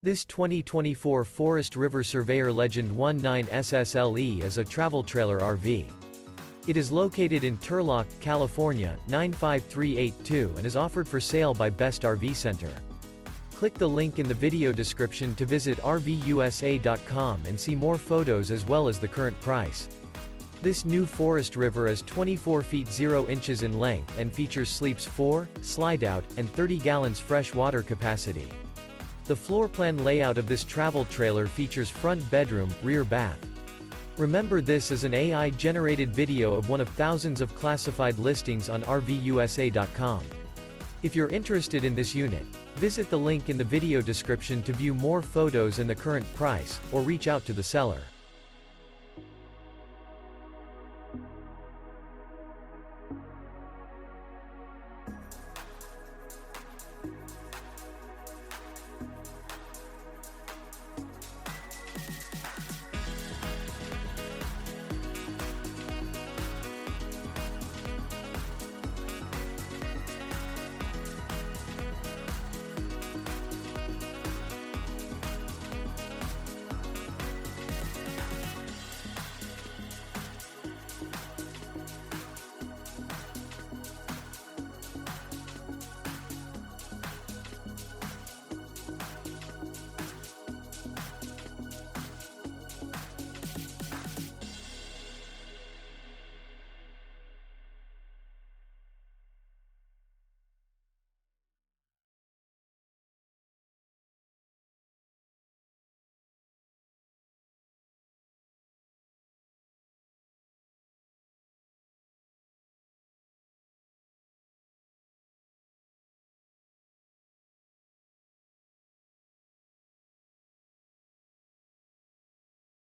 This 2024 Forest River Surveyor Legend 19 SSLE is a travel trailer RV. It is located in Turlock, California, 95382 and is offered for sale by Best RV Center. Click the link in the video description to visit RVUSA.com and see more photos as well as the current price. This new Forest River is 24 feet 0 inches in length and features sleeps 4, Slideout, and 30 gallons fresh water capacity. The floor plan layout of this travel trailer features front bedroom, rear bath. Remember, this is an AI-generated video of one of thousands of classified listings on RVUSA.com. If you're interested in this unit, visit the link in the video description to view more photos and the current price, or reach out to the seller.